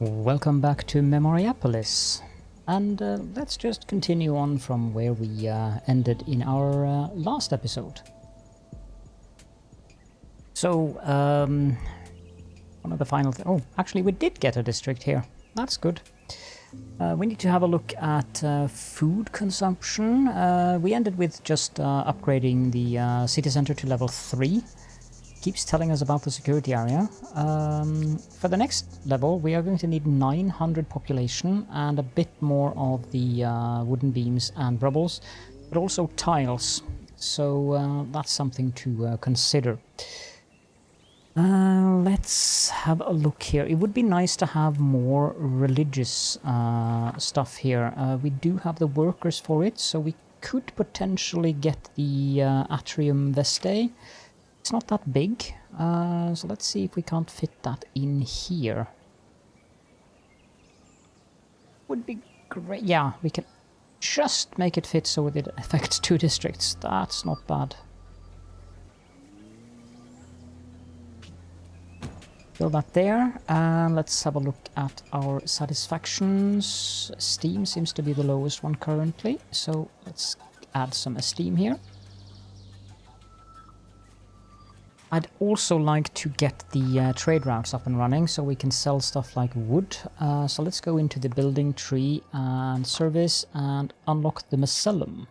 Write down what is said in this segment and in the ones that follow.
Welcome back to Memoriapolis, and let's just continue on from where we ended in our last episode. So, one of the final oh, actually we did get a district here. That's good. We need to have a look at food consumption. We ended with just upgrading the city center to level 3. Keeps telling us about the security area. For the next level, we are going to need 900 population and a bit more of the wooden beams and rubbles, but also tiles. So that's something to consider. Let's have a look here. It would be nice to have more religious stuff here. We do have the workers for it, so we could potentially get the Atrium Vestae. It's not that big, so let's see if we can't fit that in here. Would be great. Yeah, we can just make it fit so it affects 2 districts. That's not bad. Build that there, and let's have a look at our satisfactions. Esteem seems to be the lowest one currently, so let's add some esteem here. I'd also like to get the trade routes up and running so we can sell stuff like wood. So let's go into the building tree and service and unlock the Macellum.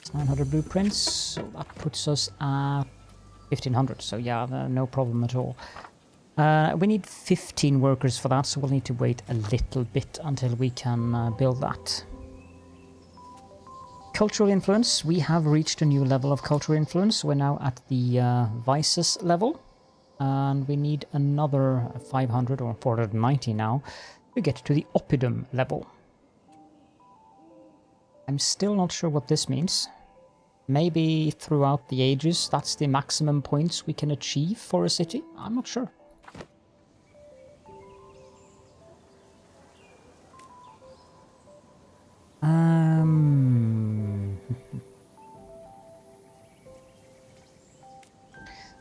It's 900 blueprints, so that puts us at 1500. So yeah, no problem at all. We need 15 workers for that, so we'll need to wait a little bit until we can build that. Cultural influence, we have reached a new level of cultural influence. We're now at the vices level, and we need another 500 or 490 now to get to the oppidum level. I'm still not sure what this means. Maybe throughout the ages that's the maximum points we can achieve for a city? I'm not sure.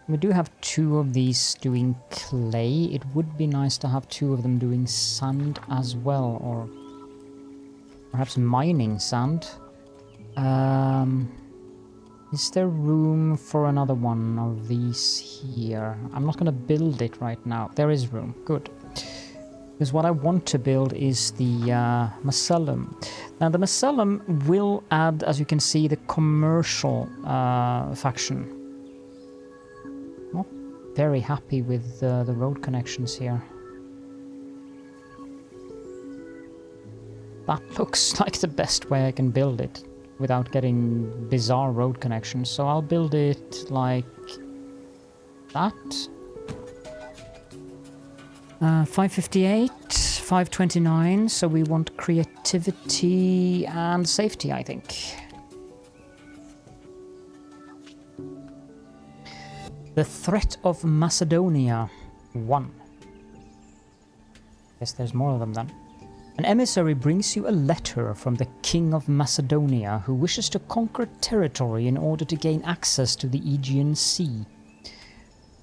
We do have 2 of these doing clay. It would be nice to have 2 of them doing sand as well, or perhaps mining sand. Is there room for another one of these here? I'm not going to build it right now. There is room. Good. Because what I want to build is the Macellum. Now the Macellum will add, as you can see, the commercial faction. Not very happy with the road connections here. That looks like the best way I can build it without getting bizarre road connections. So I'll build it like that. 558, 529, so we want creativity and safety, I think. The threat of Macedonia 1. Guess there's more of them then. An emissary brings you a letter from the King of Macedonia, who wishes to conquer territory in order to gain access to the Aegean Sea.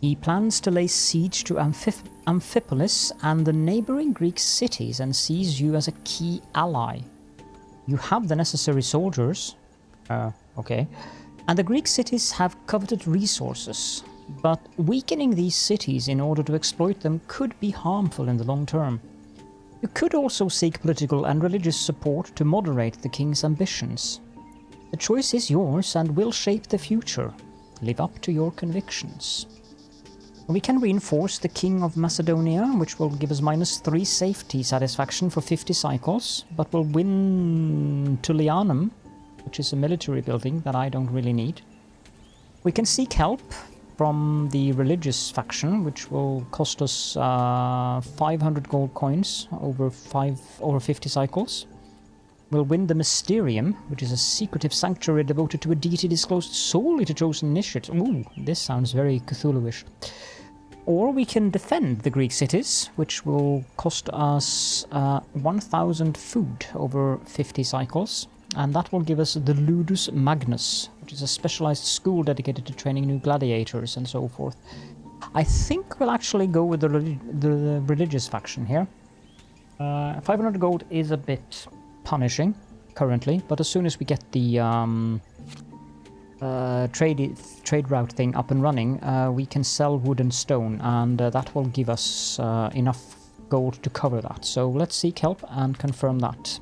He plans to lay siege to Amphipolis and the neighboring Greek cities and sees you as a key ally. You have the necessary soldiers. Okay. And the Greek cities have coveted resources, but weakening these cities in order to exploit them could be harmful in the long term. You could also seek political and religious support to moderate the king's ambitions. The choice is yours and will shape the future. Live up to your convictions. We can reinforce the King of Macedonia, which will give us -3 safety satisfaction for 50 cycles, but will win Tullianum, which is a military building that I don't really need. We can seek help from the religious faction, which will cost us 500 gold coins over 50 cycles. We'll win the Mysterium, which is a secretive sanctuary devoted to a deity disclosed solely to chosen initiates. Ooh, this sounds very Cthulhu-ish. Or we can defend the Greek cities, which will cost us 1,000 food over 50 cycles. And that will give us the Ludus Magnus, which is a specialized school dedicated to training new gladiators and so forth. I think we'll actually go with the religious faction here. 500 gold is a bit punishing currently, but as soon as we get the trade route thing up and running, we can sell wood and stone, and that will give us enough gold to cover that. So let's seek help and confirm that.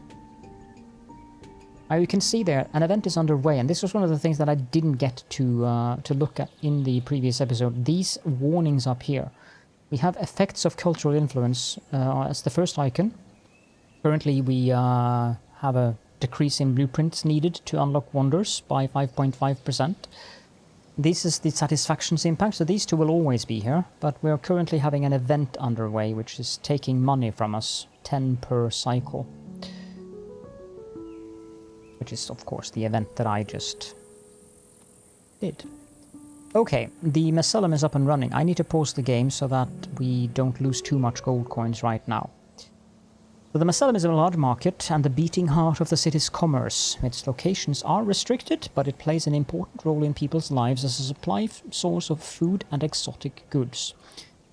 You can see there, an event is underway, and this was one of the things that I didn't get to look at in the previous episode. These warnings up here. We have effects of cultural influence as the first icon. Currently we have a decrease in blueprints needed to unlock wonders by 5.5%. This is the satisfactions impact, so these two will always be here, but we are currently having an event underway which is taking money from us, 10 per cycle. Which is, of course, the event that I just did. Okay, the Macellum is up and running. I need to pause the game so that we don't lose too much gold coins right now. So the Macellum is a large market and the beating heart of the city's commerce. Its locations are restricted, but it plays an important role in people's lives as a supply source of food and exotic goods.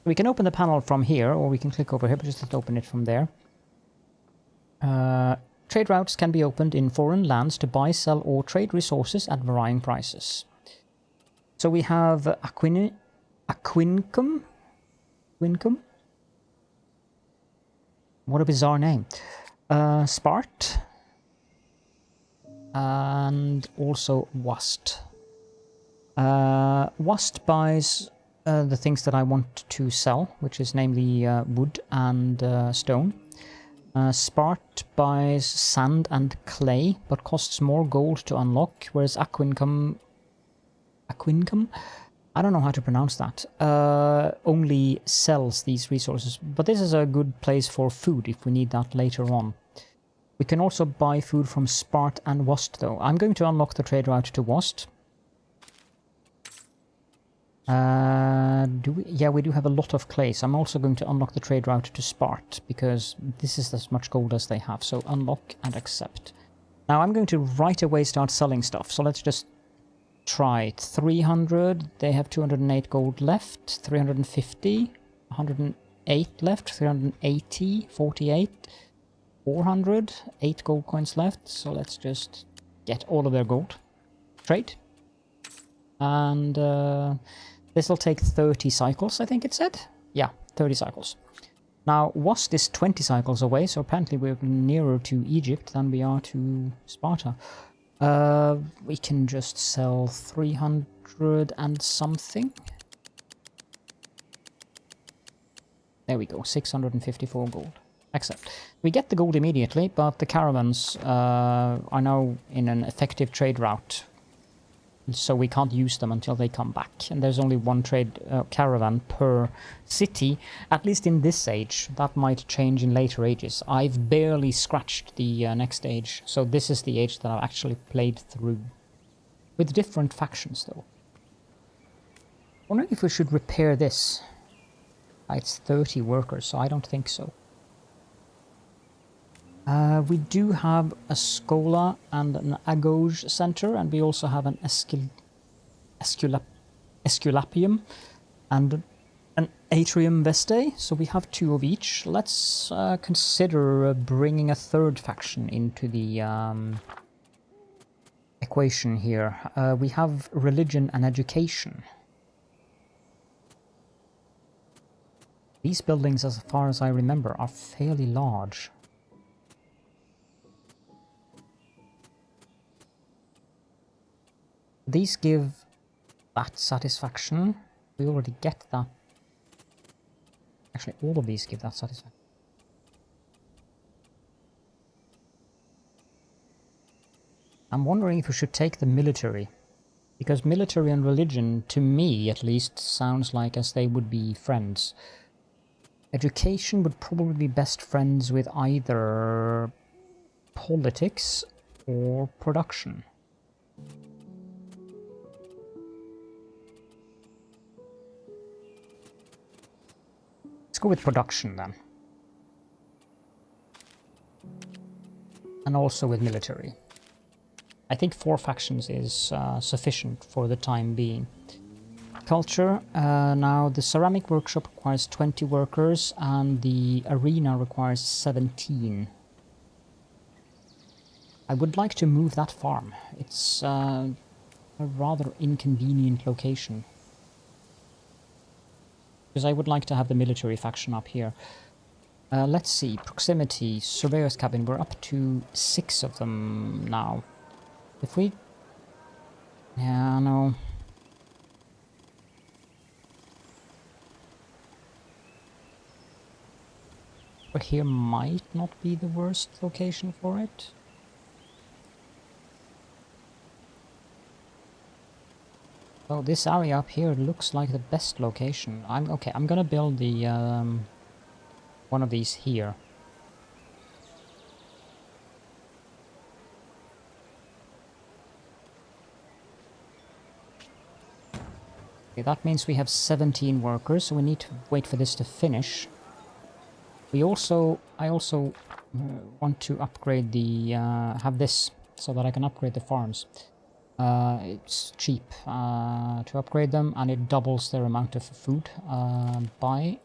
We can open the panel from here, or we can click over here, but just let's open it from there. Trade routes can be opened in foreign lands to buy, sell, or trade resources at varying prices. So we have Aquincum? What a bizarre name. Spart. And also Wast. Wast buys the things that I want to sell, which is namely wood and stone. Spart buys sand and clay, but costs more gold to unlock, whereas Aquincum, I don't know how to pronounce that, only sells these resources. But this is a good place for food if we need that later on. We can also buy food from Spart and Wast, though. I'm going to unlock the trade route to Wast. Yeah, we do have a lot of clay, so I'm also going to unlock the trade route to Spart, because this is as much gold as they have, so unlock and accept. Now I'm going to right away start selling stuff, so let's just try it. 300, they have 208 gold left, 350, 108 left, 380, 48, 400, 8 gold coins left, so let's just get all of their gold. Trade. And this will take 30 cycles, I think it said. Yeah, 30 cycles. Now, Wast is 20 cycles away, so apparently we're nearer to Egypt than we are to Sparta. We can just sell 300 and something. There we go, 654 gold. Accept. We get the gold immediately, but the caravans are now in an effective trade route. So we can't use them until they come back. And there's only one trade caravan per city, at least in this age. That might change in later ages. I've barely scratched the next age, so this is the age that I've actually played through. With different factions, though. Wondering if we should repair this. It's 30 workers, so I don't think so. We do have a Scola and an Agoge center, and we also have an Esculapium and an Atrium Vestae, so we have 2 of each. Let's consider bringing a third faction into the equation here. We have religion and education. These buildings, as far as I remember, are fairly large. These give that satisfaction. We already get that. Actually, all of these give that satisfaction. I'm wondering if we should take the military. Because military and religion, to me at least, sounds like as they would be friends. Education would probably be best friends with either politics or production. Let's go with production then. And also with military. I think 4 factions is sufficient for the time being. culture. Now the ceramic workshop requires 20 workers and the arena requires 17. I would like to move that farm. It's a rather inconvenient location. Because I would like to have the military faction up here. Let's see, proximity, surveyor's cabin, we're up to 6 of them now. If we... Yeah, no. But here might not be the worst location for it. So this area up here looks like the best location. I'm gonna build the one of these here. Okay, that means we have 17 workers, so we need to wait for this to finish. I also want to upgrade the have this so that I can upgrade the farms. It's cheap to upgrade them, and it doubles their amount of food by.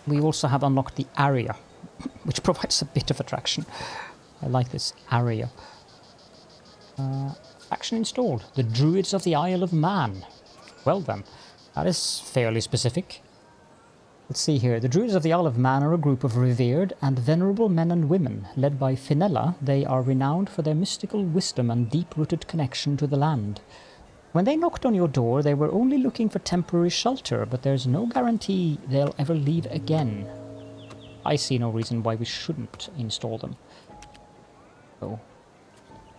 We also have unlocked the area, which provides a bit of attraction. I like this area. Faction installed. The Druids of the Isle of Man. Well then, that is fairly specific. Let's see here. The Druids of the Isle of Man are a group of revered and venerable men and women. Led by Finella, they are renowned for their mystical wisdom and deep-rooted connection to the land. When they knocked on your door, they were only looking for temporary shelter, but there's no guarantee they'll ever leave again. I see no reason why we shouldn't install them. So,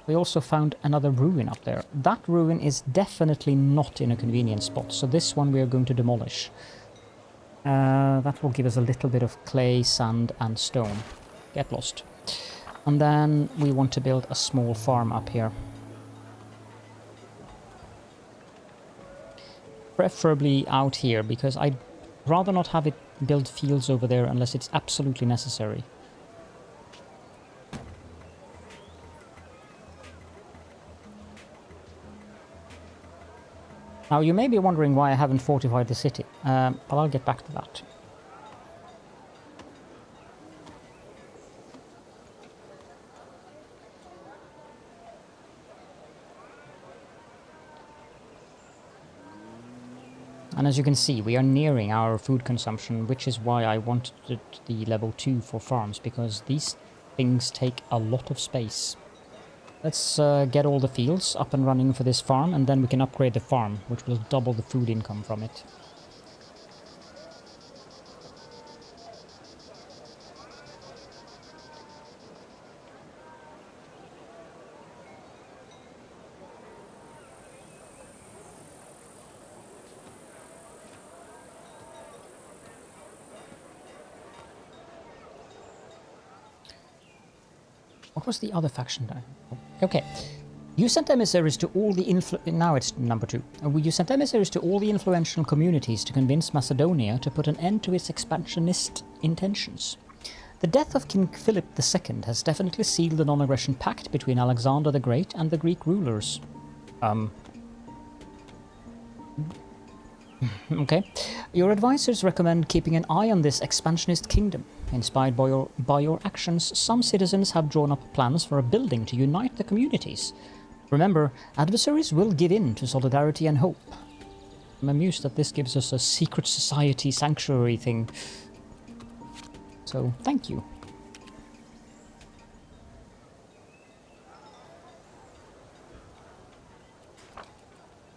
we also found another ruin up there. That ruin is definitely not in a convenient spot, so this one we are going to demolish. That will give us a little bit of clay, sand and stone. Get lost. And then we want to build a small farm up here. Preferably out here, because I'd rather not have it build fields over there unless it's absolutely necessary. Now, you may be wondering why I haven't fortified the city, but I'll get back to that. And as you can see, we are nearing our food consumption, which is why I wanted the level 2 for farms, because these things take a lot of space. Let's get all the fields up and running for this farm, and then we can upgrade the farm, which will double the food income from it. What was the other faction? Okay. You sent emissaries to all the now it's number 2. You sent emissaries to all the influential communities to convince Macedonia to put an end to its expansionist intentions. The death of King Philip II has definitely sealed the non-aggression pact between Alexander the Great and the Greek rulers. Okay. Your advisors recommend keeping an eye on this expansionist kingdom. Inspired by your actions, some citizens have drawn up plans for a building to unite the communities. Remember, adversaries will give in to solidarity and hope. I'm amused that this gives us a secret society sanctuary thing. So, thank you.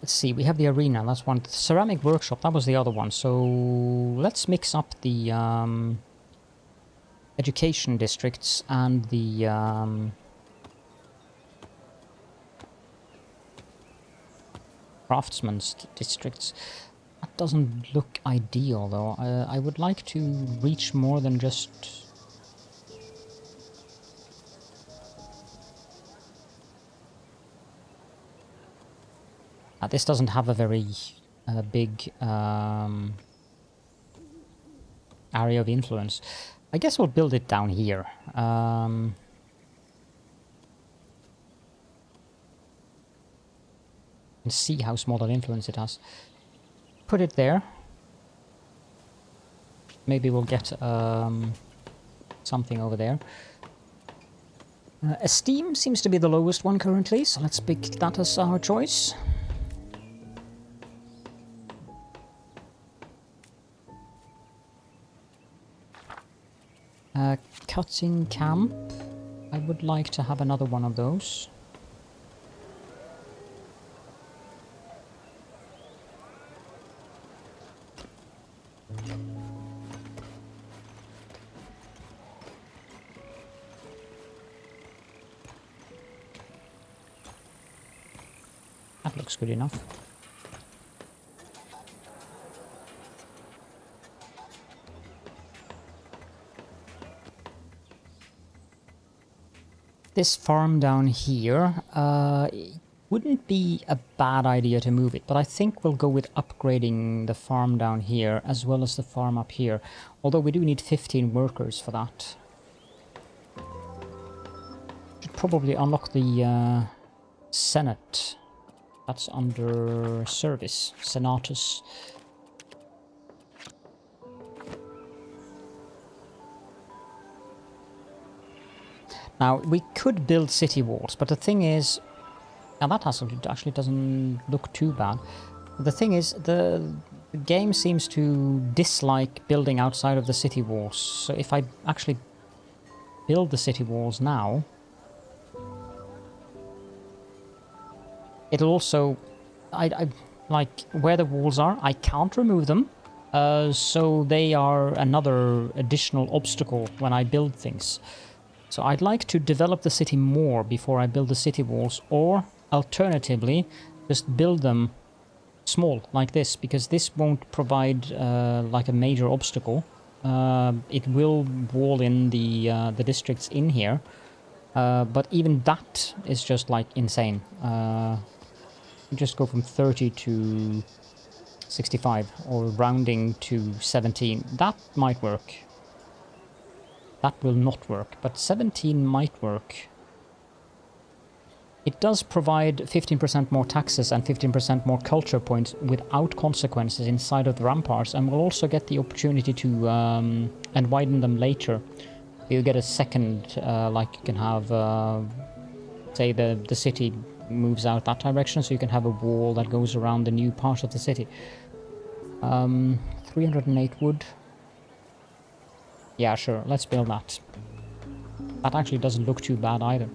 Let's see, we have the arena, that's one. The ceramic workshop, that was the other one. So, let's mix up the education districts and the craftsman's districts. That doesn't look ideal though. I would like to reach more than just... this doesn't have a very big area of influence. I guess we'll build it down here. And see how small an influence it has. Put it there. Maybe we'll get something over there. Esteem seems to be the lowest one currently, so let's pick that as our choice. Cutting camp. I would like to have another one of those. That looks good enough. This farm down here, it wouldn't be a bad idea to move it, but I think we'll go with upgrading the farm down here as well as the farm up here. Although we do need 15 workers for that. Should probably unlock the Senate. That's under service. Senatus. Now, we could build city walls, but the thing is... Now that actually doesn't look too bad. The thing is, the game seems to dislike building outside of the city walls. So if I actually build the city walls now... It'll also... I like, where the walls are, I can't remove them. So they are another additional obstacle when I build things. So I'd like to develop the city more before I build the city walls, or alternatively, just build them small, like this, because this won't provide like a major obstacle. It will wall in the districts in here, but even that is just like insane. Just go from 30 to 65, or rounding to 17. That might work. That will not work, but 17 might work. It does provide 15% more taxes and 15% more culture points without consequences inside of the ramparts, and we'll also get the opportunity to and widen them later. You'll get a second, like you can have, say the city moves out that direction, so you can have a wall that goes around the new part of the city. 308 wood. Yeah, sure, let's build that. That actually doesn't look too bad either.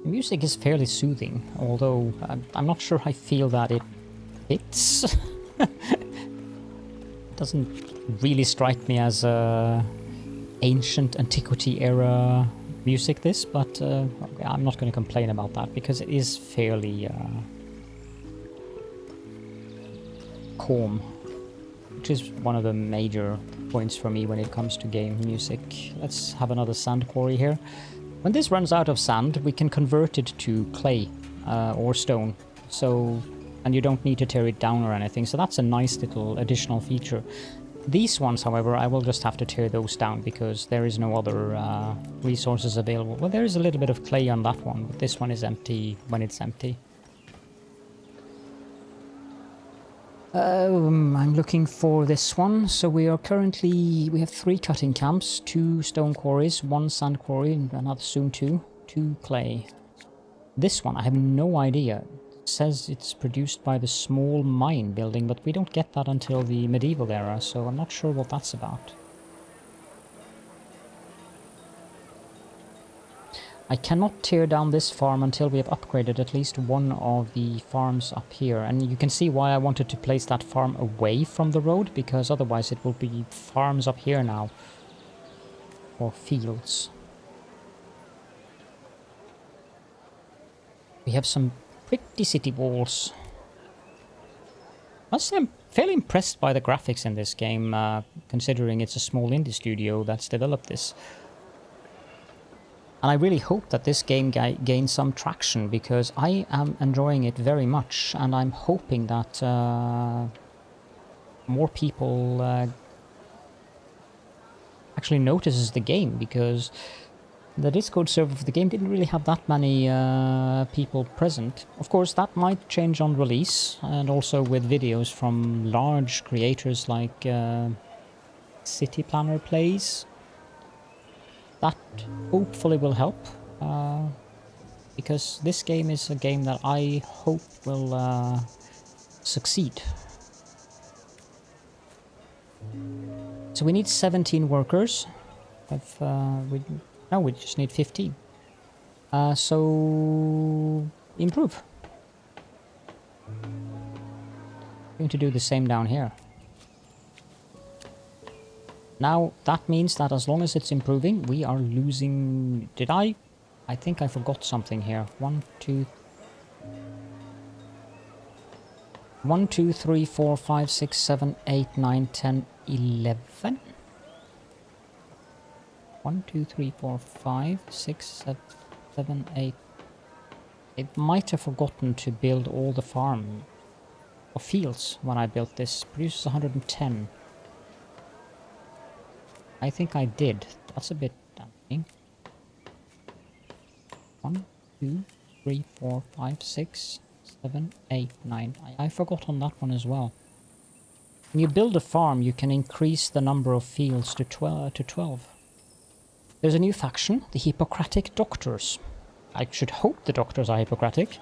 The music is fairly soothing, although I'm not sure I feel that it fits. Doesn't really strike me as ancient Antiquity era music, this, but I'm not going to complain about that because it is fairly calm, which is one of the major points for me when it comes to game music. Let's have another sand quarry here. When this runs out of sand, we can convert it to clay or stone, so, and you don't need to tear it down or anything, so that's a nice little additional feature. These ones, however, I will just have to tear those down because there is no other resources available. Well, there is a little bit of clay on that one, but this one is empty when it's empty. I'm looking for this one. So we have 3 cutting camps, 2 stone quarries, 1 sand quarry, and another soon 2 clay. This one, I have no idea. It says it's produced by the small mine building, but we don't get that until the medieval era, so I'm not sure what that's about. I cannot tear down this farm until we have upgraded at least one of the farms up here. And you can see why I wanted to place that farm away from the road, because otherwise it will be farms up here now. Or fields. We have some pretty city walls. I must say I'm fairly impressed by the graphics in this game, considering it's a small indie studio that's developed this. And I really hope that this game gains some traction, because I am enjoying it very much, and I'm hoping that more people actually notices the game, because the Discord server for the game didn't really have that many people present. Of course, that might change on release, and also with videos from large creators like City Planner Plays. That hopefully will help, because this game is a game that I hope will succeed. So we need 17 workers. No, we just need 15. So improve. Going to do the same down here. Now that means that as long as it's improving, we are losing. Did I think I forgot something here. 1, 2, 3, 4, 5, 6, 7, 8, 9, 10, 11. 1, 2, 3, 4, 5, 6, 7, 8. It might have forgotten to build all the farm or fields when I built this. Produces 110. I think I did. That's a bit damning. 1, 2, 3, 4, 5, 6, 7, 8, 9. I forgot on that one as well. When you build a farm, you can increase the number of fields to 12. There's a new faction, the Hippocratic Doctors. I should hope the doctors are Hippocratic.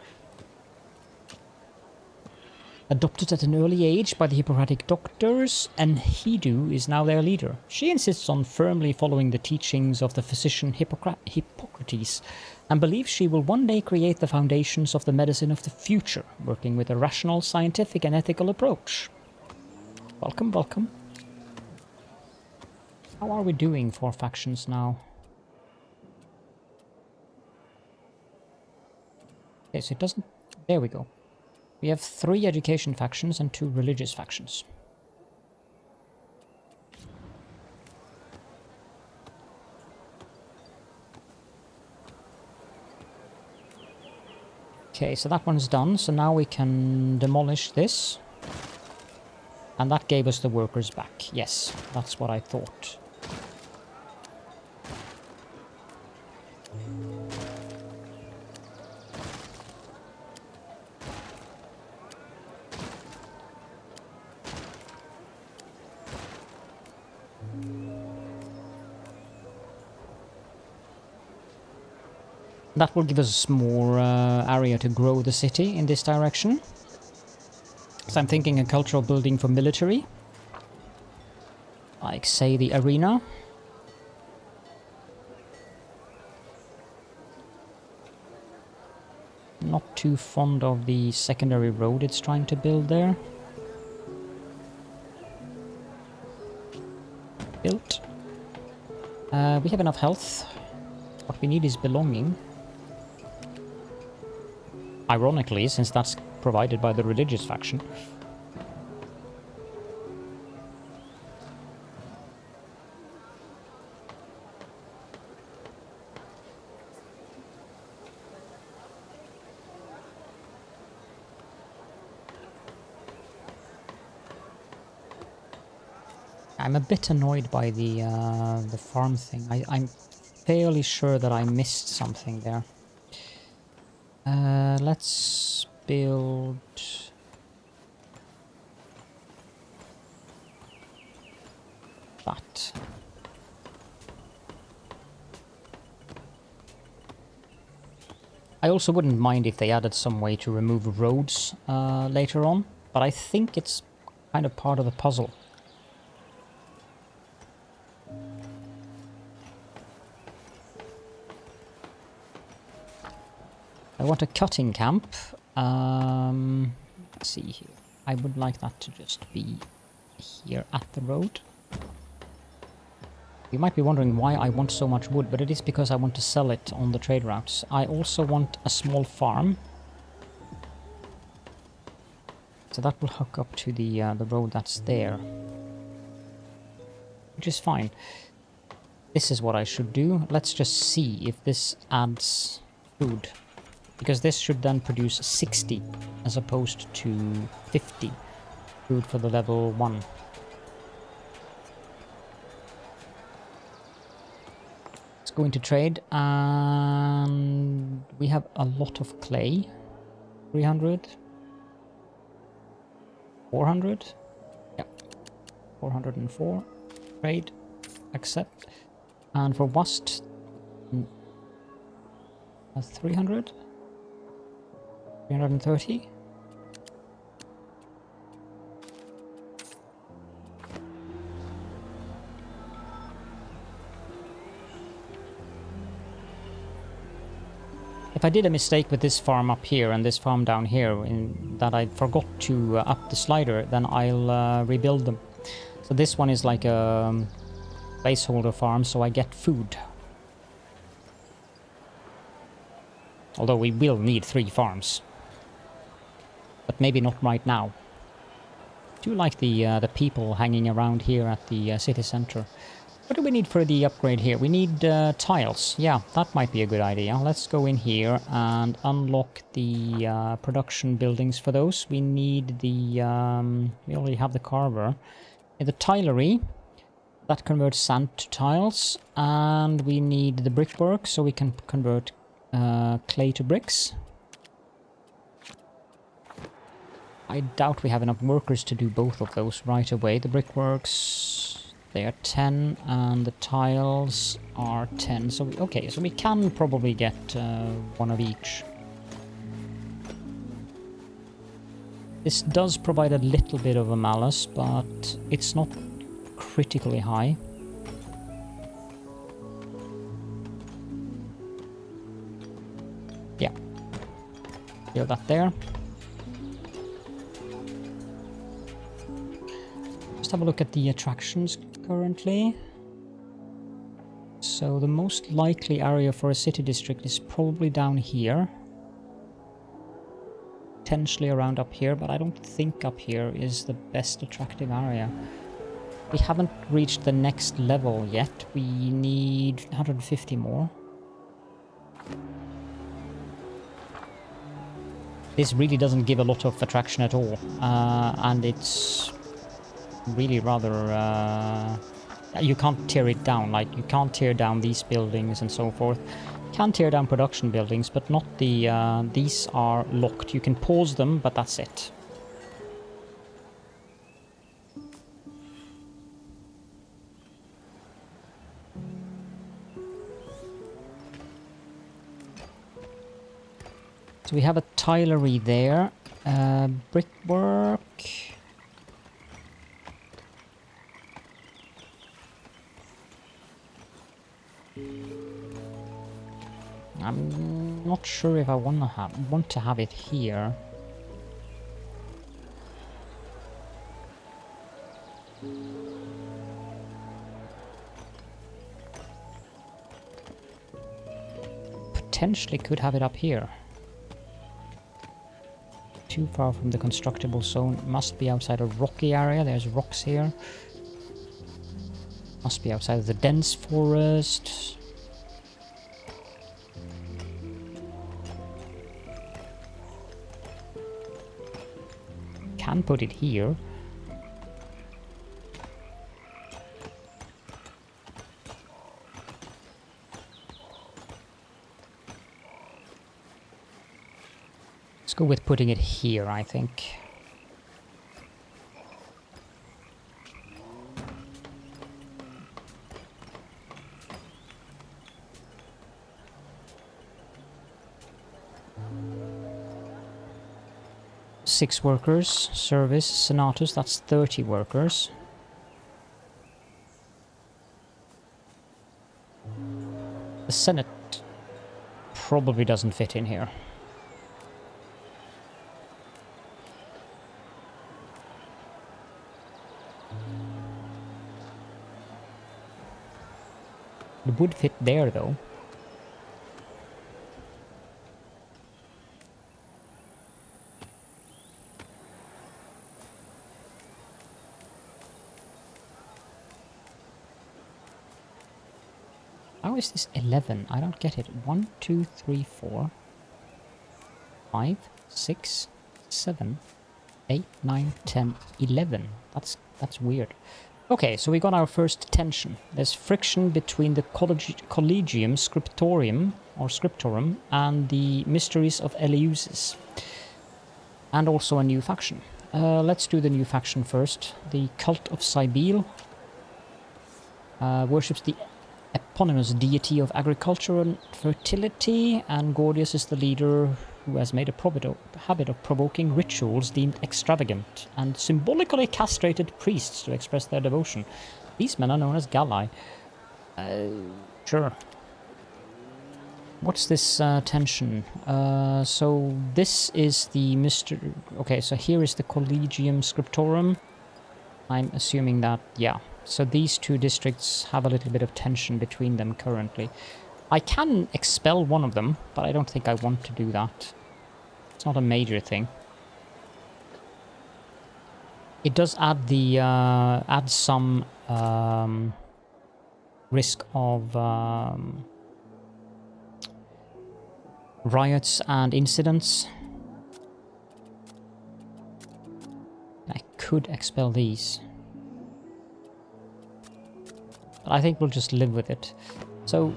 Adopted at an early age by the Hippocratic Doctors, Enkidu is now their leader. She insists on firmly following the teachings of the physician Hippocrates, and believes she will one day create the foundations of the medicine of the future, working with a rational, scientific and ethical approach. Welcome, welcome. How are we doing for factions now? Okay, so it doesn't... There we go. We have 3 education factions and 2 religious factions. Okay, so that one's done. So now we can demolish this. And that gave us the workers back. Yes, that's what I thought. That will give us more area to grow the city in this direction. So I'm thinking a cultural building for military. Like, say, the arena. Not too fond of the secondary road it's trying to build there. Built. We have enough health. What we need is belonging. Ironically, since that's provided by the religious faction. I'm a bit annoyed by the farm thing. I'm fairly sure that I missed something there. Let's build... that. I also wouldn't mind if they added some way to remove roads later on, but I think it's kind of part of the puzzle. I want a cutting camp. Let's see here. I would like that to just be here at the road. You might be wondering why I want so much wood, but it is because I want to sell it on the trade routes. I also want a small farm. So that will hook up to the road that's there. Which is fine. This is what I should do. Let's just see if this adds food. Because this should then produce 60 as opposed to 50 food for the level 1. Let's go into trade, and we have a lot of clay. 300. 400. Yeah. 404. Trade. Accept. And for Wast, 300. 330. If I did a mistake with this farm up here and this farm down here, in that I forgot to up the slider, then I'll rebuild them. So this one is like a placeholder farm, so I get food. Although we will need 3 farms. But maybe not right now. I do like the people hanging around here at the city center. What do we need for the upgrade here? We need tiles. Yeah, that might be a good idea. Let's go in here and unlock the production buildings for those. We need the... we already have the carver. The tilery. That converts sand to tiles. And we need the brickwork, so we can convert clay to bricks. I doubt we have enough workers to do both of those right away. The brickworks, they are 10, and the tiles are 10. So okay, so we can probably get one of each. This does provide a little bit of a malus, but it's not critically high. Yeah, feel that there. Just have a look at the attractions currently. So the most likely area for a city district is probably down here. Potentially around up here, but I don't think up here is the best attractive area. We haven't reached the next level yet. We need 150 more. This really doesn't give a lot of attraction at all, and it's really rather... you can't tear it down, like you can't tear down these buildings and so forth. You can tear down production buildings, but not the... these are locked. You can pause them, but that's it. So we have a tilery there, brickwork. I'm not sure if I want to have it here. Potentially could have it up here. Too far from the constructible zone. Must be outside a rocky area. There's rocks here. Must be outside of the dense forest. Can put it here. Let's go with putting it here, I think. Six workers, service, senatus, that's 30 workers. The Senate probably doesn't fit in here. It would fit there, though. How is this 11? I don't get it. 1, 2, 3, 4, 5, 6, 7, 8, 9, 10, 11. That's weird. Okay, so we got our first tension. There's friction between the Collegium Scriptorium, or Scriptorum, and the Mysteries of Eleusis. And also a new faction. Let's do the new faction first. The Cult of Cybele worships the eponymous deity of agriculture and fertility, and Gordius is the leader who has made a habit of provoking rituals deemed extravagant and symbolically castrated priests to express their devotion. These men are known as Galli. Sure. What's this tension? So this is the Mr. Okay, so here is the Collegium Scriptorum. I'm assuming that, yeah. So these two districts have a little bit of tension between them currently. I can expel one of them, but I don't think I want to do that. It's not a major thing. It does add the add some risk of riots and incidents. I could expel these, but I think we'll just live with it. So,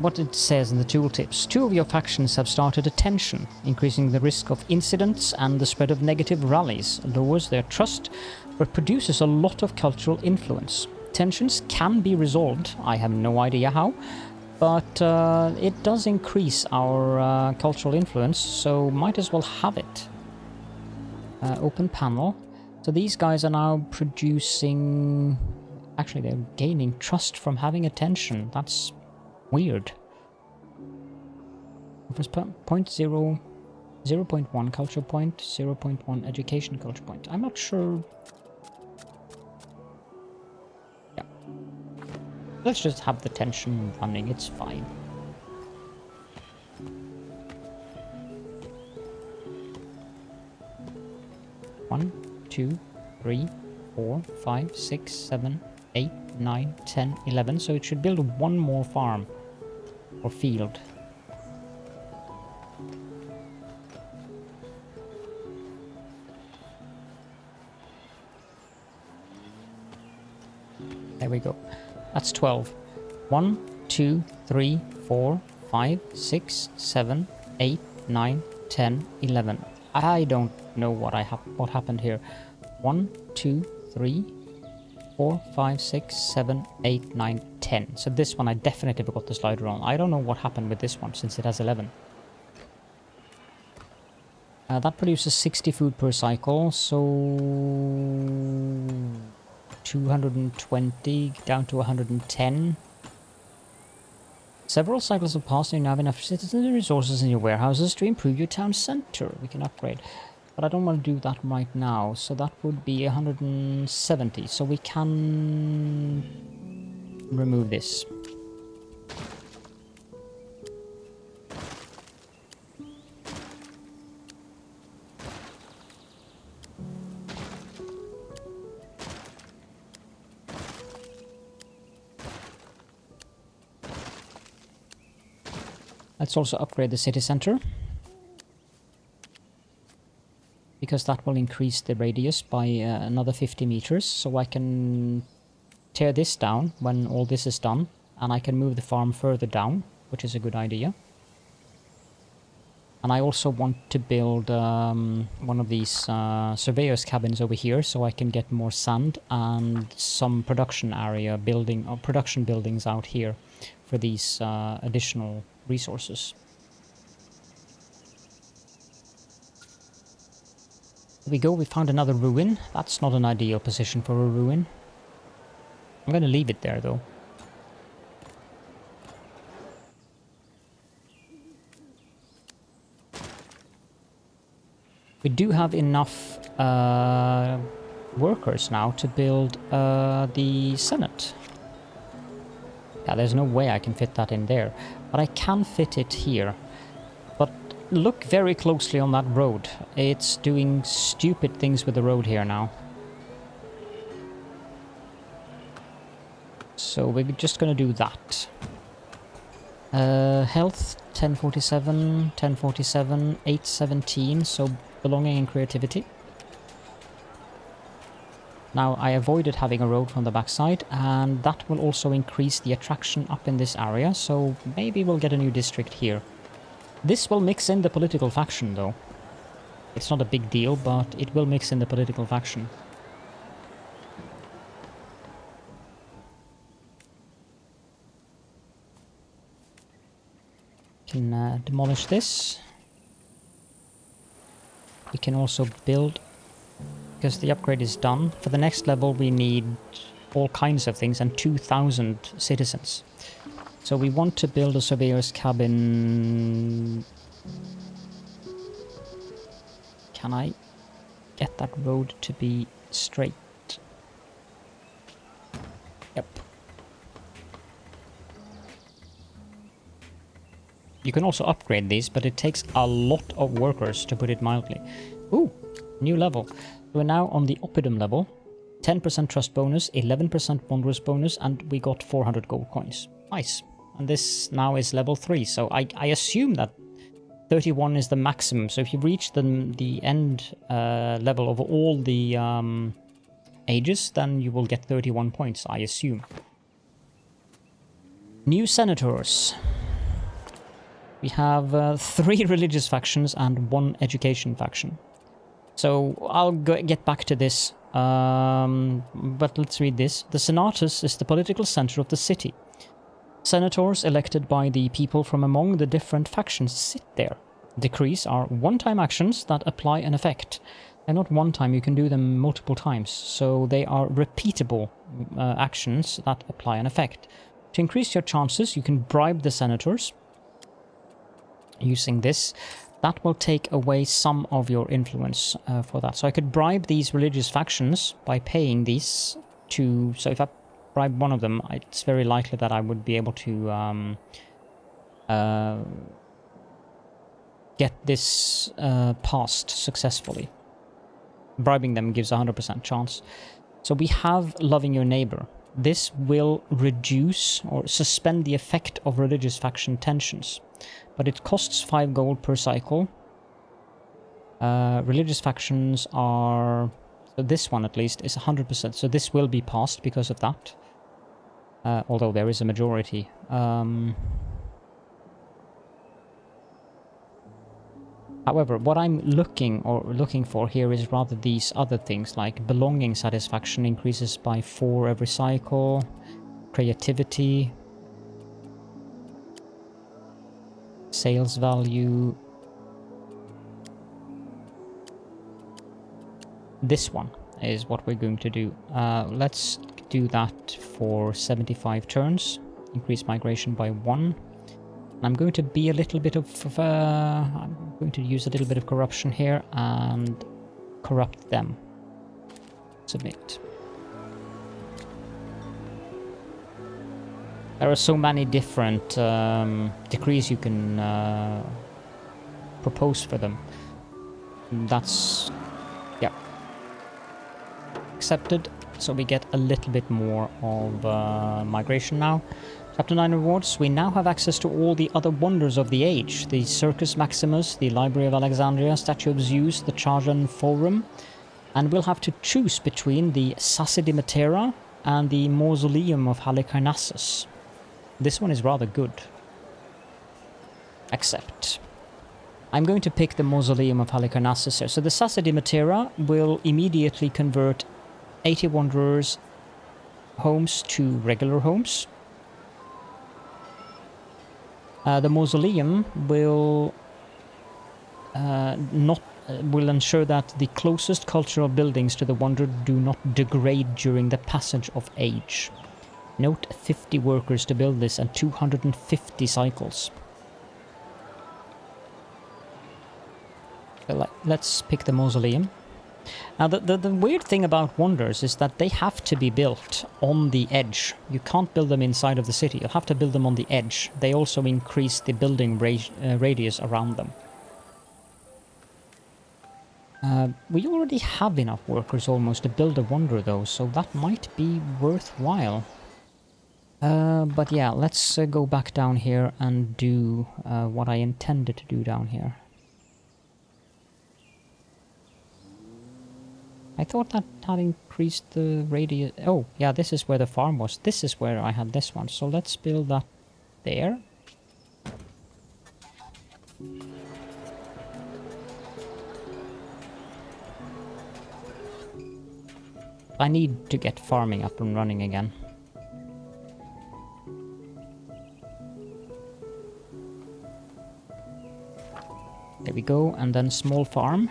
what it says in the tooltips. 2 of your factions have started a tension, increasing the risk of incidents and the spread of negative rallies, lowers their trust, but produces a lot of cultural influence. Tensions can be resolved, I have no idea how, but it does increase our cultural influence, so might as well have it. Open panel. So these guys are now producing... Actually, they're gaining trust from having attention. That's weird. Point 0, 0.1 culture point, 0.1 education culture point. I'm not sure. Yeah. Let's just have the tension running. It's fine. One, 2, 3, 4, 5, 6, 7, 8, 9, 10, 11. So it should build one more farm or field. There we go. That's 12. 1, 2, 3, 4, 5, 6, 7, 8, 9, 10, 11. I don't know what happened here. 1, 2, 3, 4, 5, 6, 7, 8, 9, 10. So this one I definitely forgot the slider on. I don't know what happened with this one since it has 11. That produces 60 food per cycle, so 220 down to 110. Several cycles have passed and you now have enough citizens and resources in your warehouses to improve your town center. We can upgrade. But I don't want to do that right now, so that would be 170. So we can remove this. Let's also upgrade the city center, because that will increase the radius by another 50 meters, so I can tear this down when all this is done, and I can move the farm further down, which is a good idea. And I also want to build one of these surveyor's cabins over here, so I can get more sand and some production area building, or production buildings out here for these additional resources. There we go, we found another ruin. That's not an ideal position for a ruin. I'm going to leave it there though. We do have enough workers now to build the Senate. Yeah, there's no way I can fit that in there, but I can fit it here. But look very closely on that road. It's doing stupid things with the road here now. So we're just going to do that. Health 1047, 1047, 817, so belonging and creativity. Now I avoided having a road from the backside, and that will also increase the attraction up in this area, so maybe we'll get a new district here. This will mix in the political faction though. It's not a big deal, but it will mix in the political faction. Can demolish this. We can also build, because the upgrade is done. For the next level we need all kinds of things and 2,000 citizens. So we want to build a surveyor's cabin. Can I get that road to be straight? Yep. You can also upgrade these, but it takes a lot of workers, to put it mildly. Ooh, new level. We're now on the Oppidum level. 10% trust bonus, 11% wondrous bonus, and we got 400 gold coins. Nice. And this now is level 3, so I assume that 31 is the maximum. So if you reach the end level of all the ages, then you will get 31 points, I assume. New senators. We have 3 religious factions and 1 education faction. So I'll get back to this, but let's read this. The Senatus is the political center of the city. Senators elected by the people from among the different factions sit there. Decrees are one-time actions that apply an effect. They're not one time, you can do them multiple times, so they are repeatable actions that apply an effect. To increase your chances, you can bribe the senators. Using this, that will take away some of your influence for that. So I could bribe these religious factions by paying these to... So if I bribe one of them, it's very likely that I would be able to get this passed successfully. Bribing them gives a 100% chance. So we have loving your neighbor. This will reduce or suspend the effect of religious faction tensions. But it costs 5 gold per cycle. Religious factions are... So this one at least is 100%. So this will be passed because of that. Although there is a majority. However, what I'm looking for here is rather these other things, like belonging satisfaction increases by 4 every cycle. Creativity. Sales value. This one is what we're going to do. Let's do that for 75 turns. Increase migration by 1. I'm going to be a little bit of... I'm going to use a little bit of corruption here and corrupt them. Submit. There are so many different decrees you can propose for them. That's... yeah. Accepted. So we get a little bit more of migration now. Chapter 9 rewards. We now have access to all the other wonders of the age. The Circus Maximus, the Library of Alexandria, Statue of Zeus, the Trajan Forum. And we'll have to choose between the Sassi di Matera and the Mausoleum of Halicarnassus. This one is rather good. Accept. I'm going to pick the Mausoleum of Halicarnassus here. So the Sassi di Matera will immediately convert 80 Wanderers' homes to regular homes. The Mausoleum will will ensure that the closest cultural buildings to the Wanderer do not degrade during the passage of age. Note 50 workers to build this and 250 cycles. Let's pick the Mausoleum. Now the weird thing about wonders is that they have to be built on the edge. You can't build them inside of the city. You'll have to build them on the edge. They also increase the building radius around them. We already have enough workers almost to build a wonder though, so that might be worthwhile. But yeah, let's go back down here and do what I intended to do down here. I thought that had increased the radius. Oh, yeah, this is where the farm was. This is where I had this one. So let's build that there. I need to get farming up and running again. There we go, and then small farm.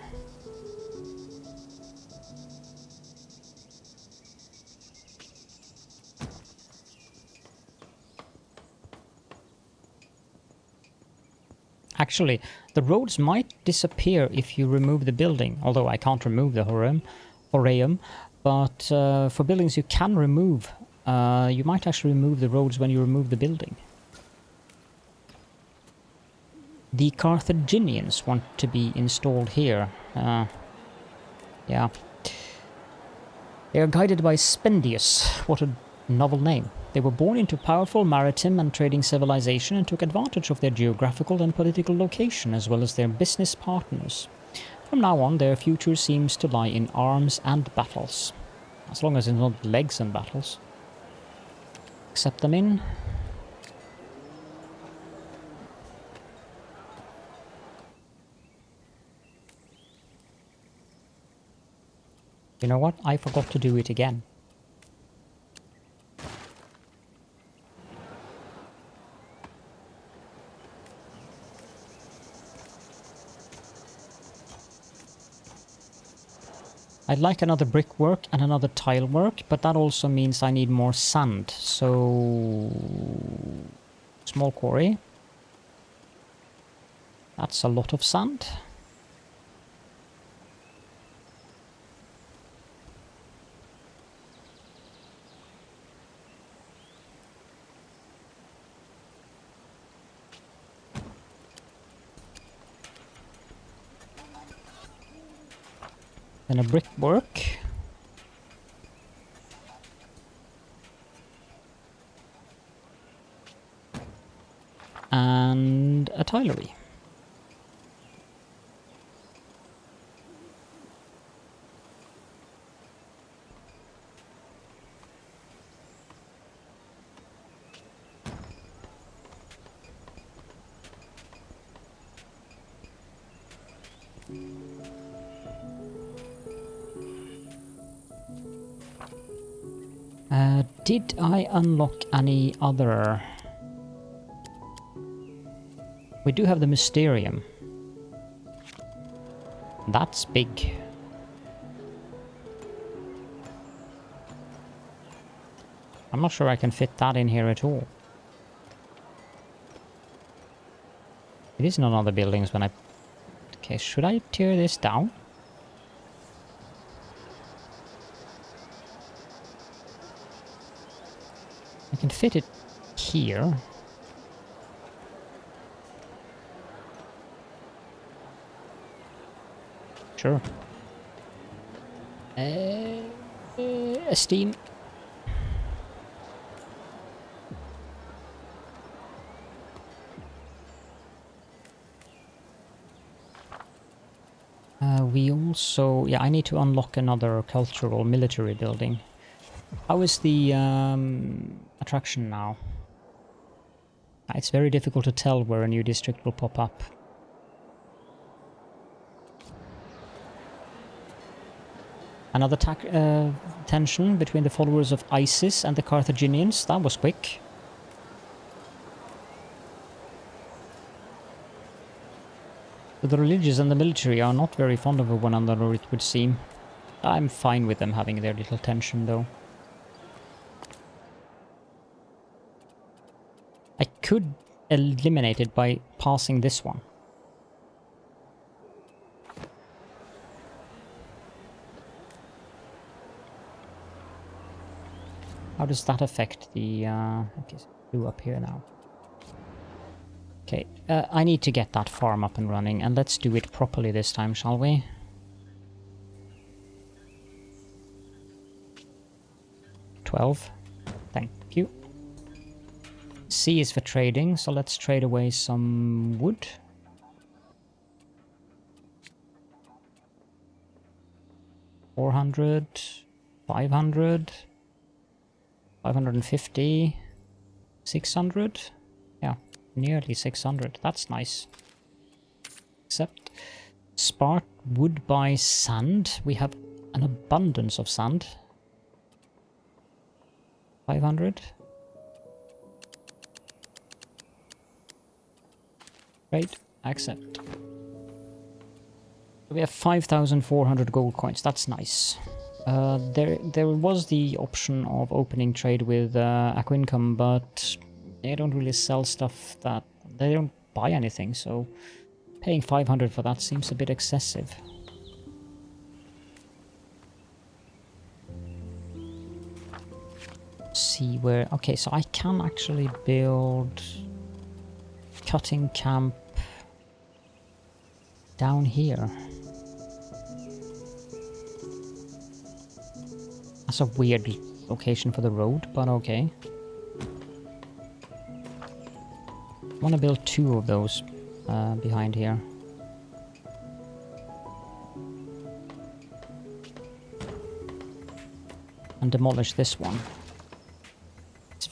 Actually, the roads might disappear if you remove the building, although I can't remove the Horeum, but for buildings you can remove, you might actually remove the roads when you remove the building. The Carthaginians want to be installed here. Yeah. They are guided by Spendius. What a novel name. They were born into powerful maritime and trading civilization and took advantage of their geographical and political location as well as their business partners. From now on, their future seems to lie in arms and battles. As long as it's not legs and battles. Accept them in. You know what? I forgot to do it again. I'd like another brickwork and another tile work, but that also means I need more sand. So... small quarry. That's a lot of sand. Then a brickwork. And a tilery. Did I unlock any other... We do have the Mysterium. That's big. I'm not sure I can fit that in here at all. It is in other buildings when I... Okay, should I tear this down? I can fit it here. Sure. Esteem. We also... Yeah, I need to unlock another cultural military building. How is the attraction now? It's very difficult to tell where a new district will pop up. Another tension between the followers of ISIS and the Carthaginians. That was quick. But the religious and the military are not very fond of one another, it would seem. I'm fine with them having their little tension, though. I could eliminate it by passing this one. How does that affect the... okay, so blue up here now. Okay, I need to get that farm up and running, and let's do it properly this time, shall we? $12. Thank you. C is for trading, so let's trade away some wood. $400, $500, $550, $600. Yeah, nearly 600. That's nice. Except spark wood by sand. We have an abundance of sand. 500. Right, accept. We have 5,400 gold coins. That's nice. There was the option of opening trade with Aquincum, but they don't really sell stuff that... They don't buy anything, so paying 500 for that seems a bit excessive. See where... Okay, so I can actually build cutting camp down here. That's a weird location for the road, but okay. I want to build 2 of those behind here. And demolish this one. It's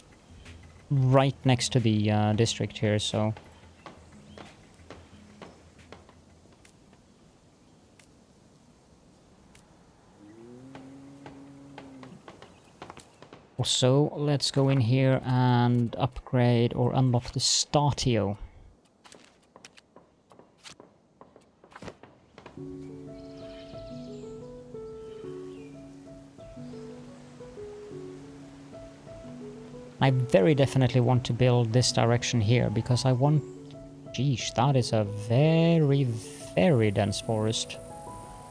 right next to the district here, so... Also, let's go in here and upgrade or unlock the Statio. I very definitely want to build this direction here, because I want... Geesh, that is a very, very dense forest.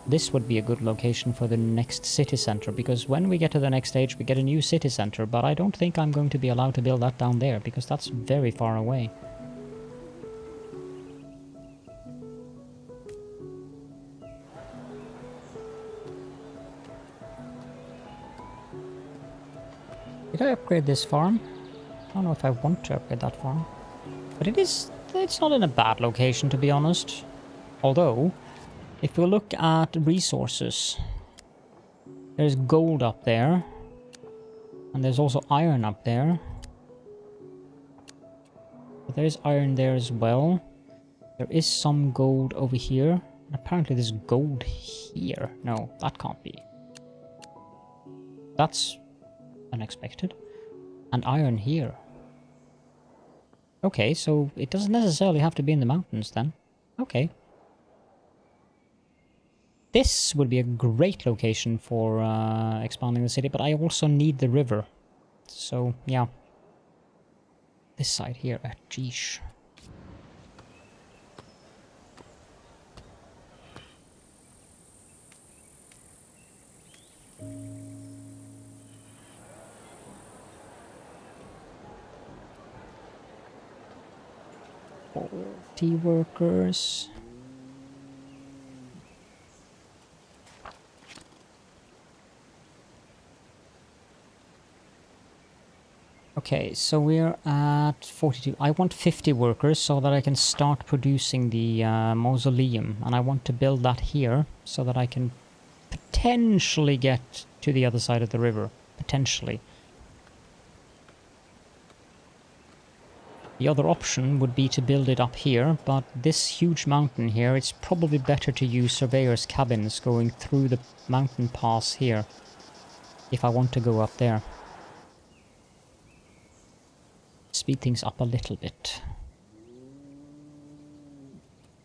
This would be a good location for the next city center, because when we get to the next stage we get a new city center, but I don't think I'm going to be allowed to build that down there, because that's very far away. Did I upgrade this farm? I don't know if I want to upgrade that farm. But it's not in a bad location, to be honest. Although, if we look at resources, there's gold up there. And there's also iron up there. But there is iron there as well. There is some gold over here. Apparently there's gold here. No, that can't be. That's unexpected. And iron here. Okay, so it doesn't necessarily have to be in the mountains then. Okay. This would be a great location for expanding the city, but I also need the river. So, yeah. This side here, geesh. Tea workers. Okay, so we're at 42. I want 50 workers so that I can start producing the mausoleum. And I want to build that here so that I can potentially get to the other side of the river. Potentially. The other option would be to build it up here, but this huge mountain here, it's probably better to use surveyors' cabins going through the mountain pass here. If I want to go up there. Speed things up a little bit.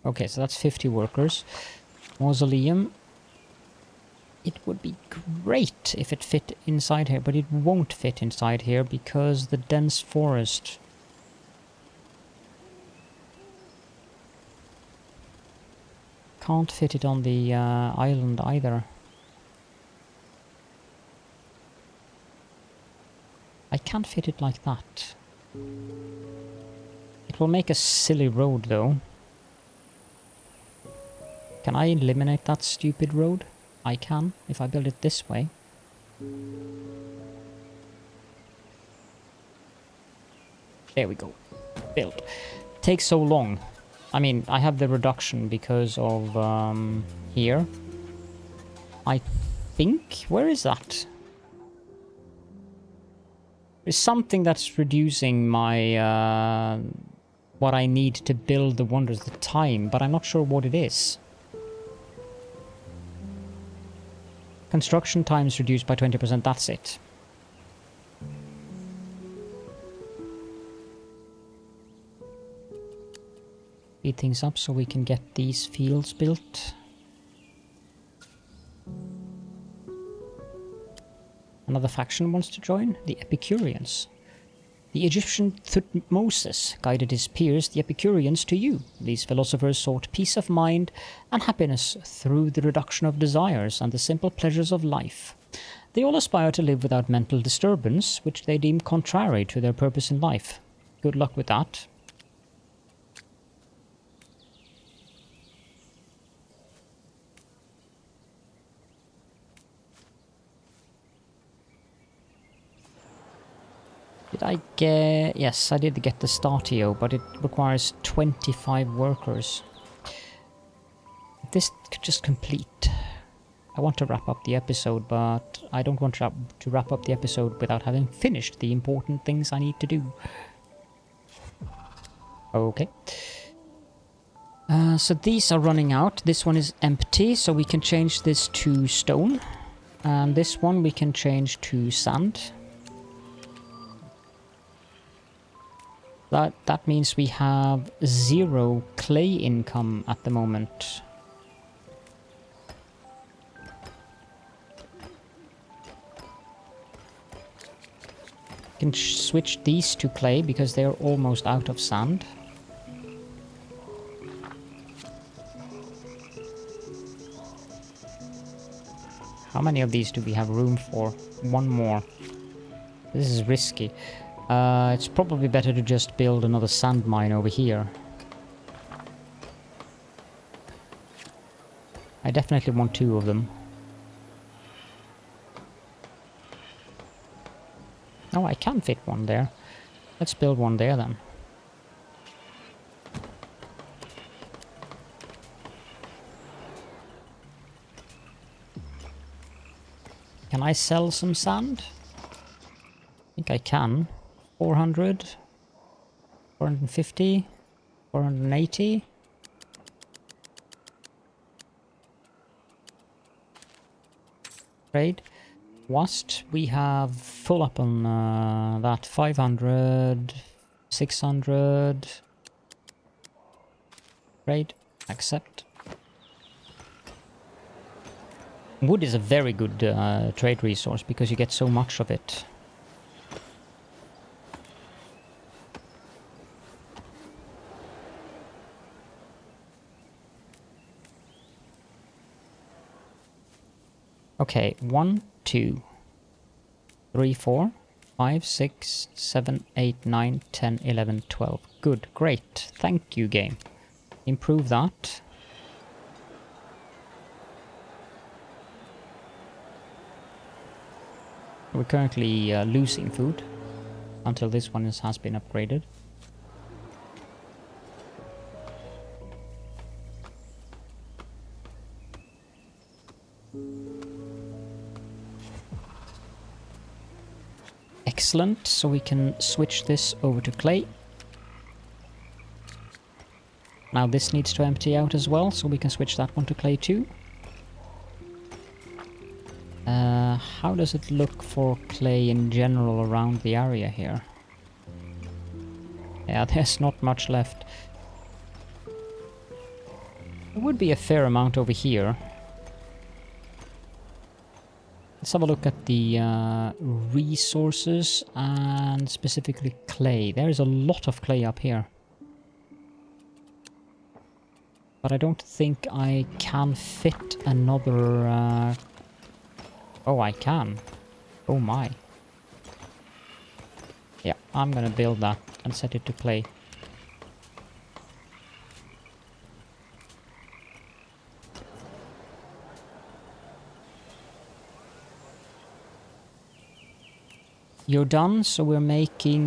Okay, so that's 50 workers. Mausoleum. It would be great if it fit inside here, but it won't fit inside here because the dense forest. Can't fit it on the island either. I can't fit it like that. It will make a silly road though. Can I eliminate that stupid road? I can, if I build it this way. There we go. Build. Takes so long. I mean, I have the reduction because of here. I think... Where is that? There's something that's reducing my... what I need to build the wonders of the time, but I'm not sure what it is. Construction time is reduced by 20%, that's it. Speed things up so we can get these fields built. Another faction wants to join, the Epicureans. The Egyptian Thutmoses guided his peers, the Epicureans, to you. These philosophers sought peace of mind and happiness through the reduction of desires and the simple pleasures of life. They all aspire to live without mental disturbance, which they deem contrary to their purpose in life. Good luck with that. Did I get... Yes, I did get the Statio, but it requires 25 workers. If this could just complete. I want to wrap up the episode, but I don't want to wrap up the episode without having finished the important things I need to do. Okay. So these are running out. This one is empty, so we can change this to stone. And this one we can change to sand. That means we have 0 clay income at the moment. Can switch these to clay because they are almost out of sand. How many of these do we have room for? One more. This is risky. It's probably better to just build another sand mine over here. I definitely want 2 of them. Oh, I can fit one there. Let's build one there then. Can I sell some sand? I think I can. 400, 450, 480. Trade. Wast, we have full up on that. 500, 600. Trade. Accept. Wood is a very good trade resource because you get so much of it. Okay, 1, 2, 3, 4, 5, 6, 7, 8, 9, 10, 11, 12. Good, great. Thank you, game. Improve that. We're currently losing food until this one has been upgraded. Excellent, so we can switch this over to clay. Now this needs to empty out as well, so we can switch that one to clay too. How does it look for clay in general around the area here? Yeah, there's not much left. There would be a fair amount over here. Let's have a look at the resources and specifically clay. There is a lot of clay up here. But I don't think I can fit another... Oh, I can. Oh my. Yeah, I'm gonna build that and set it to clay. You're done, so we're making...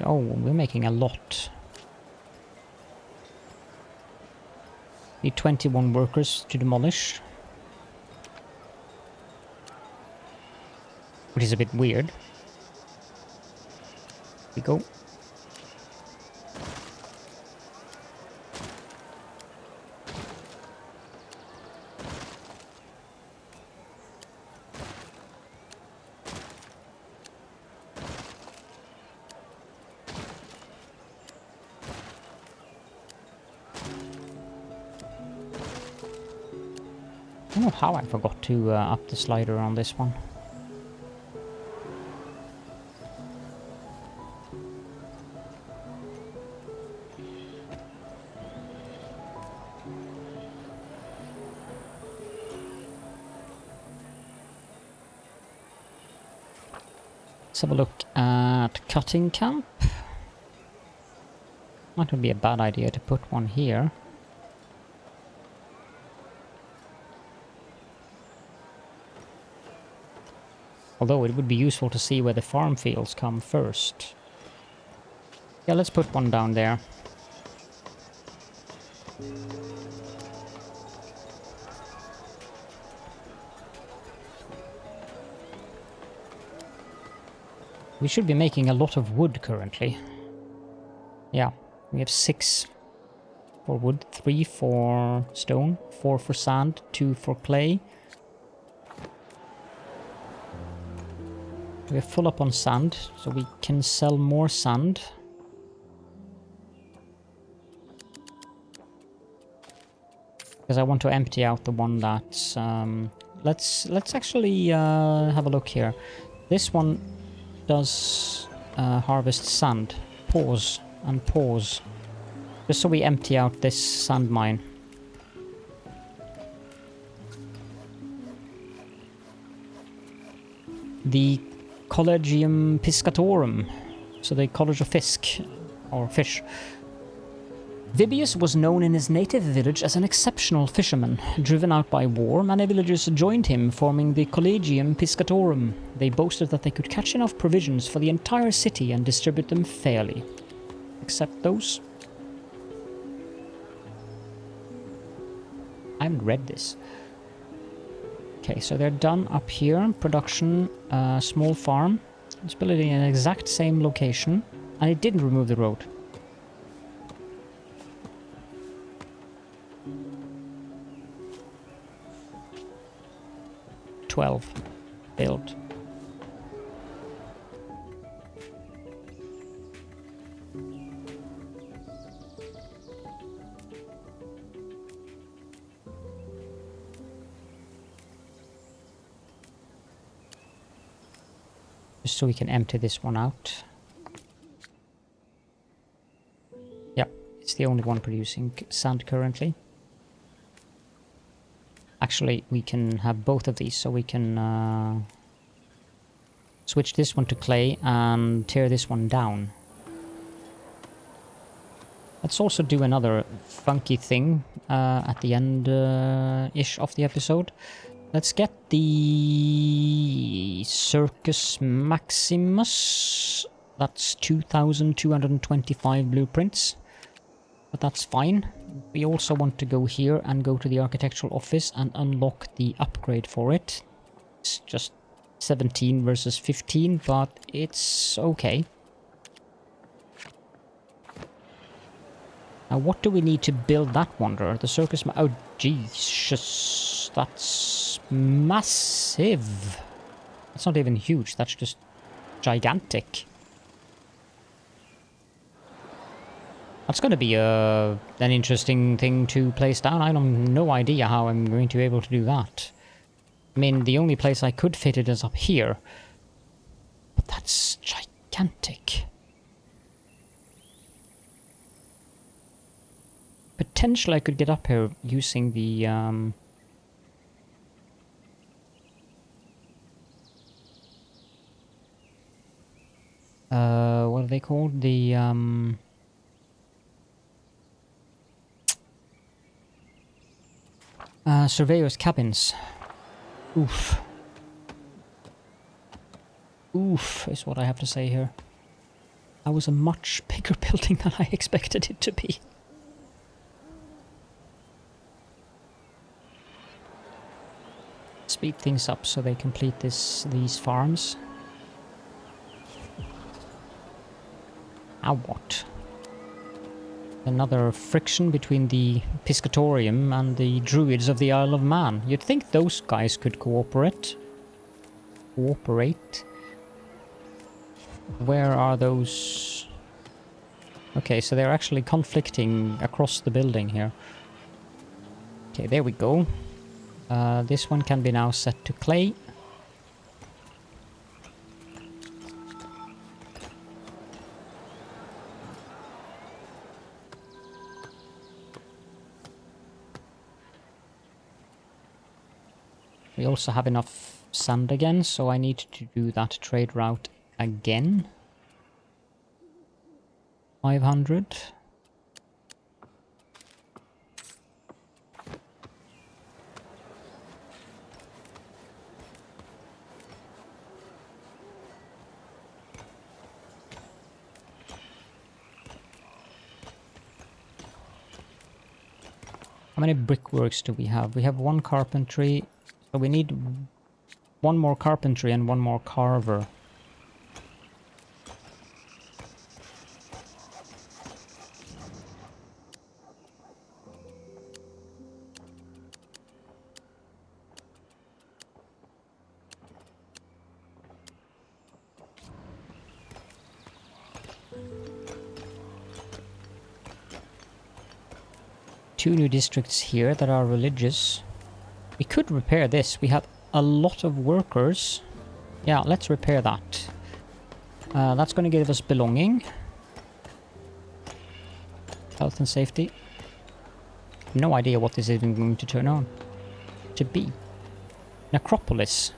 Oh, we're making a lot. Need 21 workers to demolish. Which is a bit weird. Here we go. I don't know how I forgot to up the slider on this one. Let's have a look at cutting camp. Might not be a bad idea to put one here. Although it would be useful to see where the farm fields come first. Yeah, let's put one down there. We should be making a lot of wood currently. Yeah, we have 6 for wood, 3 for stone, 4 for sand, 2 for clay. We're full up on sand, so we can sell more sand. Because I want to empty out the one that's... let's actually have a look here. This one does harvest sand. Pause and pause. Just so we empty out this sand mine. The Collegium Piscatorum, so the College of Fisk, or Fish. Vibius was known in his native village as an exceptional fisherman. Driven out by war, many villagers joined him, forming the Collegium Piscatorum. They boasted that they could catch enough provisions for the entire city and distribute them fairly. Except those. I haven't read this. Okay, so they're done up here. Production, small farm. Let's build it in an exact same location. And it didn't remove the road. Built. Just so we can empty this one out. Yep, it's the only one producing sand currently. Actually, we can have both of these, so we can switch this one to clay and tear this one down. Let's also do another funky thing at the end-ish of the episode. Let's get the Circus Maximus. That's 2,225 blueprints. But that's fine. We also want to go here and go to the architectural office and unlock the upgrade for it. It's just 17 versus 15, but it's okay. Now what do we need to build that wonder? The circus... Oh, Jesus. That's massive. That's not even huge. That's just gigantic. That's going to be an interesting thing to place down. I have no idea how I'm going to be able to do that. I mean, the only place I could fit it is up here. But that's gigantic. Potentially I could get up here using the... what are they called? The... surveyor's cabins. Oof. Oof, is what I have to say here. That was a much bigger building than I expected it to be. Speed things up so they complete these farms. Now what? Another friction between the Piscatorium and the Druids of the Isle of Man. You'd think those guys could cooperate. Where are those? Okay, so they're actually conflicting across the building here. Okay, there we go. This one can be now set to clay. We also have enough sand again, so I need to do that trade route again. 500. How many brickworks do we have? We have one carpentry, so we need one more carpentry and one more carver. Two new districts here that are religious. We could repair this. We have a lot of workers. Yeah, let's repair that. That's going to give us belonging. Health and safety. No idea what this is even going to turn on to be. Necropolis.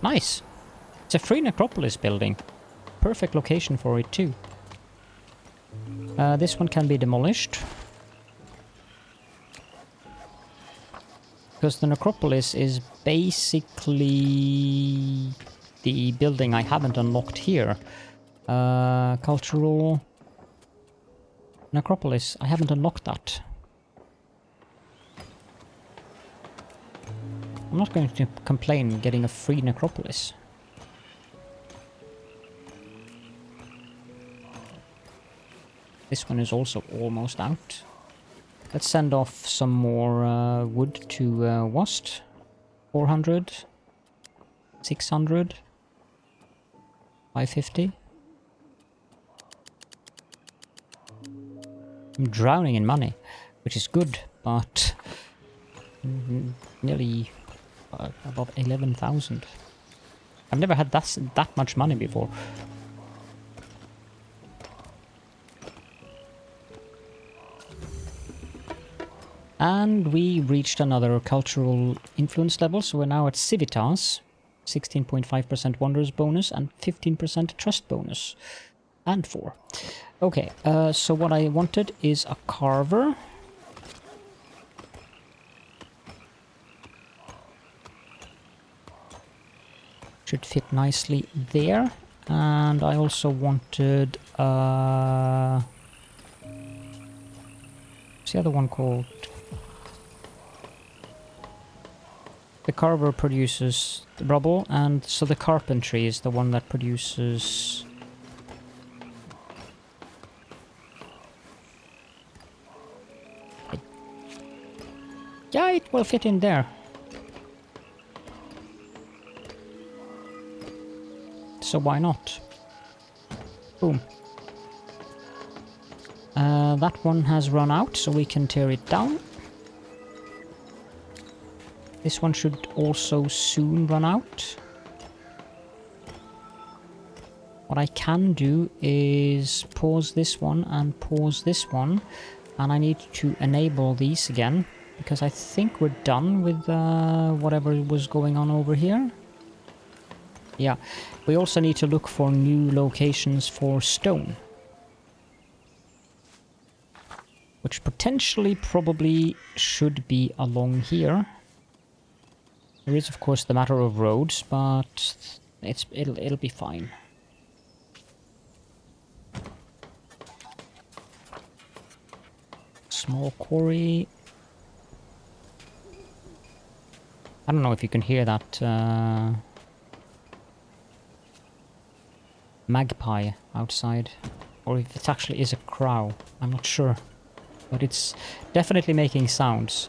Nice. It's a free necropolis building. Perfect location for it too. This one can be demolished. Because the necropolis is basically the building I haven't unlocked here. Cultural necropolis. I haven't unlocked that. I'm not going to complain getting a free necropolis. This one is also almost out. Let's send off some more wood to Wast. 400. 600. 550. I'm drowning in money, which is good, but nearly above 11,000. I've never had that much money before. And we reached another cultural influence level, so we're now at Civitas. 16.5% Wonders bonus and 15% Trust bonus. And 4. Okay, so what I wanted is a carver. Should fit nicely there. And I also wanted... what's the other one called? The carver produces the rubble, and so the carpentry is the one that produces... Yeah, it will fit in there. So why not? Boom. That one has run out, so we can tear it down. This one should also soon run out. What I can do is pause this one and pause this one. And I need to enable these again, because I think we're done with whatever was going on over here. Yeah, we also need to look for new locations for stone. Which potentially probably should be along here. There is, of course, the matter of roads, but It'll be fine. Small quarry. I don't know if you can hear that magpie outside, or if it actually is a crow. I'm not sure, but it's definitely making sounds.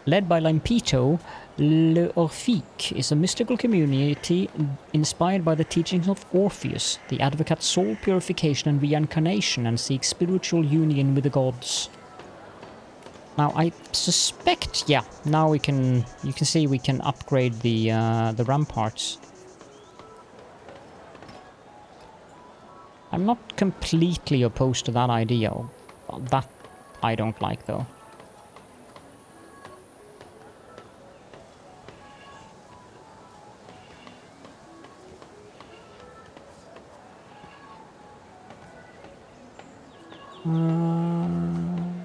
Led by Limpito, Le Orphique is a mystical community inspired by the teachings of Orpheus. The advocates soul purification and reincarnation and seek spiritual union with the gods. Now I suspect, yeah, now you can see we can upgrade the ramparts. I'm not completely opposed to that idea. That I don't like though.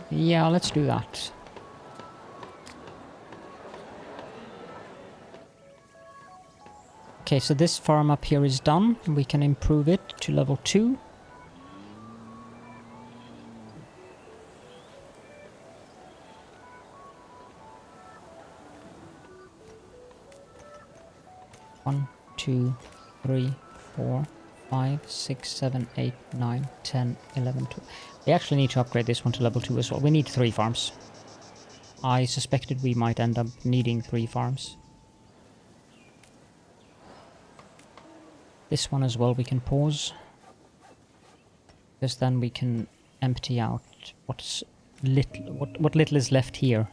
Yeah, let's do that. Okay, so this farm up here is done. We can improve it to level 2. One, 2, 3, 4, 5, 6, 7, 8, 9, 10, 11, 12. We actually need to upgrade this one to level 2 as well. We need 3 farms. I suspected we might end up needing 3 farms. This one as well we can pause. Because then we can empty out what little is left here.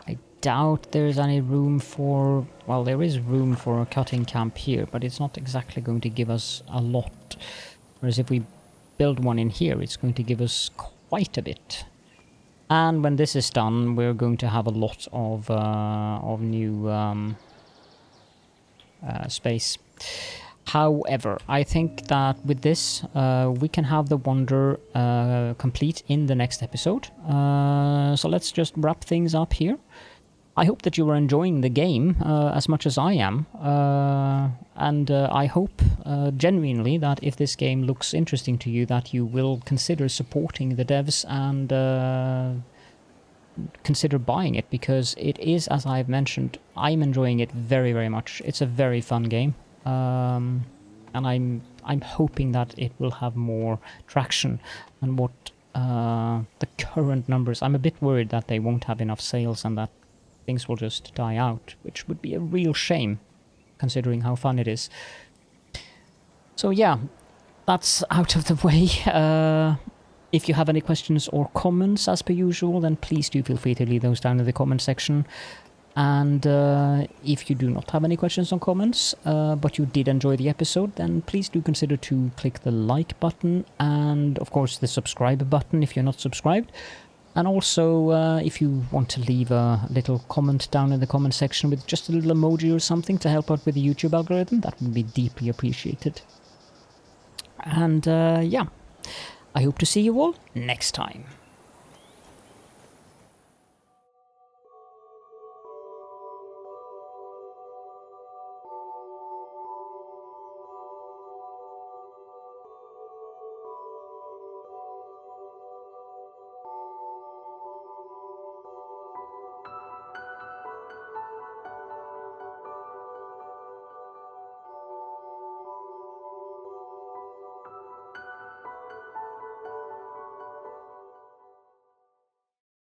I doubt there's any room for... Well, there is room for a cutting camp here, but it's not exactly going to give us a lot. Whereas if we build one in here, it's going to give us quite a bit. And when this is done, we're going to have a lot of new space. However, I think that with this, we can have the wonder complete in the next episode. So let's just wrap things up here. I hope that you are enjoying the game as much as I am. And I hope genuinely that if this game looks interesting to you, that you will consider supporting the devs and consider buying it, because it is, as I've mentioned, I'm enjoying it very, very much. It's a very fun game. And I'm hoping that it will have more traction than what the current numbers. I'm a bit worried that they won't have enough sales and that things will just die out, which would be a real shame considering how fun it is. So yeah, that's out of the way. If you have any questions or comments as per usual, then please do feel free to leave those down in the comment section. And if you do not have any questions or comments, but you did enjoy the episode, then please do consider to click the like button and, of course, the subscribe button if you're not subscribed. And also, if you want to leave a little comment down in the comment section with just a little emoji or something to help out with the YouTube algorithm, that would be deeply appreciated. And yeah, I hope to see you all next time.